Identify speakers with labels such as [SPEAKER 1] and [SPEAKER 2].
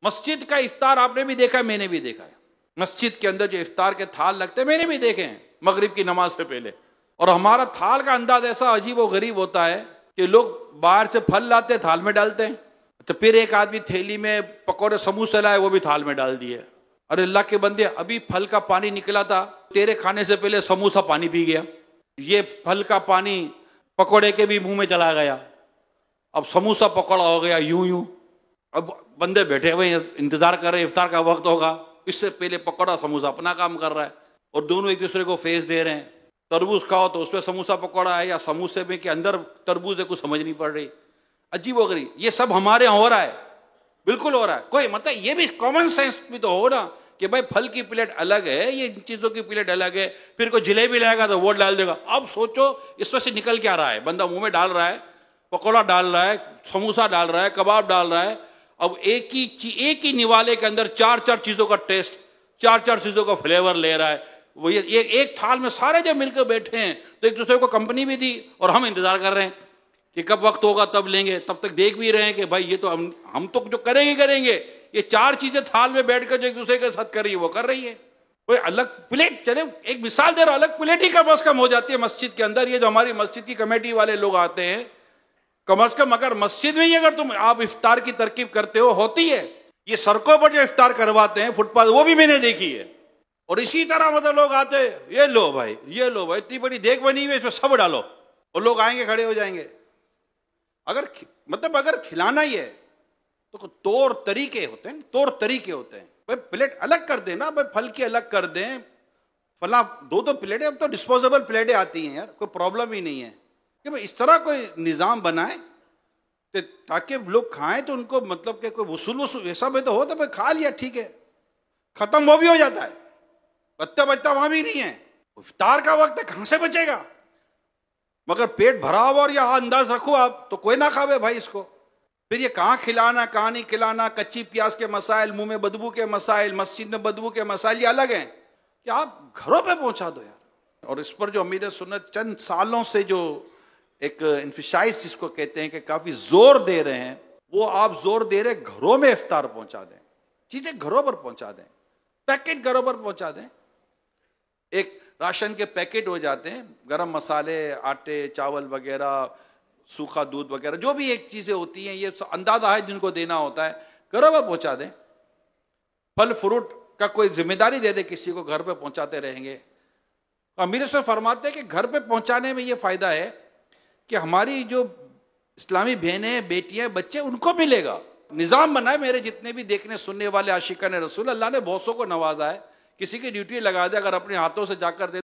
[SPEAKER 1] मस्जिद का इफ्तार आपने भी देखा है, मैंने भी देखा है। मस्जिद के अंदर जो इफ्तार के थाल लगते हैं मैंने भी देखे हैं मगरिब की नमाज से पहले। और हमारा थाल का अंदाज ऐसा अजीब व गरीब होता है कि लोग बाहर से फल लाते हैं, थाल में डालते हैं, तो फिर एक आदमी थैली में पकौड़े समोसे लाए, वो भी थाल में डाल दिए। अरे अल्लाह के बंदे, अभी फल का पानी निकला था, तेरे खाने से पहले समोसा पानी पी गया, ये फल का पानी पकौड़े के भी मुंह में चला गया, अब समोसा पकौड़ा हो गया यूं यूं। अब बंदे बैठे हुए इंतजार कर रहे, इफ्तार का वक्त होगा, इससे पहले पकौड़ा समोसा अपना काम कर रहा है और दोनों एक दूसरे को फेस दे रहे हैं। तरबूज खाओ तो उसमें समोसा पकौड़ा है, या समोसे में के अंदर तरबूज है, कुछ समझ नहीं पड़ रही। अजीब हो गई। ये सब हमारे यहाँ हो रहा है, बिल्कुल हो रहा है। कोई मतलब ये भी कॉमन सेंस भी तो हो ना कि भाई फल की प्लेट अलग है, ये इन चीजों की प्लेट अलग है। फिर कोई जलेबी लाएगा तो वो डाल देगा। अब सोचो इसमें से निकल क्या रहा है, बंदा मुंह में डाल रहा है, पकौड़ा डाल रहा है, समोसा डाल रहा है, कबाब डाल रहा है। अब एक ही निवाले के अंदर चार चीजों का टेस्ट, चार चीजों का फ्लेवर ले रहा है। वो ये एक थाल में सारे जब मिलकर बैठे हैं तो एक दूसरे को कंपनी भी दी और हम इंतजार कर रहे हैं कि कब वक्त होगा तब लेंगे। तब तक देख भी रहे हैं कि भाई ये तो हम तो जो करेंगे, ये चार चीजें थाल में बैठकर जो एक दूसरे के साथ कर रही है वो कर रही है। कोई अलग प्लेट, चले एक मिसाल दे रहा, अलग प्लेट ही कम अज कम हो जाती है मस्जिद के अंदर। ये जो हमारी मस्जिद की कमेटी वाले लोग आते हैं, कम अज कम अगर मस्जिद में ही अगर आप इफ्तार की तरकीब करते हो, होती है। ये सड़कों पर जो इफ्तार करवाते हैं फुटपाथ, वो भी मैंने देखी है। और इसी तरह मतलब लोग आते, ये लो भाई, इतनी बड़ी देग बनी हुई है, इसमें सब डालो, और लोग आएंगे, खड़े हो जाएंगे। अगर खिलाना ही है तो तौर तरीके होते हैं। भाई प्लेट अलग कर देना, भाई फल की अलग कर दें, फला दो प्लेटें। अब तो डिस्पोजेबल प्लेटें आती हैं यार, कोई प्रॉब्लम ही नहीं है कि भाई इस तरह कोई निज़ाम बनाए ताकि लोग खाएं तो उनको मतलब कि कोई वसूल ऐसा भी तो हो तो भाई खा लिया, ठीक है, खत्म वो भी हो जाता है। बचता वहां भी नहीं है। इफ्तार का वक्त है, कहां से बचेगा? मगर पेट भरा हुआ और यह अंदाज रखो आप तो कोई ना खावे भाई इसको। फिर ये कहाँ खिलाना कहाँ नहीं खिलाना, कच्ची प्याज के मसाइल, मुंह में बदबू के मसाइल, मस्जिद में बदबू के मसाइल, ये अलग हैं कि आप घरों पे पहुंचा दो यार। और इस पर जो अमीर सुन्नत चंद सालों से जो एक इन्फिशाइज जिसको कहते हैं कि काफी जोर दे रहे हैं, वो आप जोर दे रहे घरों में इफ्तार पहुंचा दें, चीजें घरों पर पहुंचा दें, पैकेट घरों पर पहुंचा दें। एक राशन के पैकेट हो जाते हैं, गरम मसाले, आटे, चावल वगैरह, सूखा दूध वगैरह, जो भी एक चीजें होती हैं, ये अंदाजा है जिनको देना होता है, घरों पर पहुंचा दें। फल फ्रूट का कोई जिम्मेदारी दे दे किसी को, घर पे पहुंचाते रहेंगे। अमीर से फरमाते हैं कि घर पे पहुंचाने में ये फायदा है कि हमारी जो इस्लामी बहनें, बेटियां, बच्चे, उनको मिलेगा। निज़ाम बनाए, मेरे जितने भी देखने सुनने वाले आशिकान रसूल, अल्लाह ने बहुत सौ को नवाजा है, किसी की ड्यूटी लगा दे, अगर अपने हाथों से जाकर दे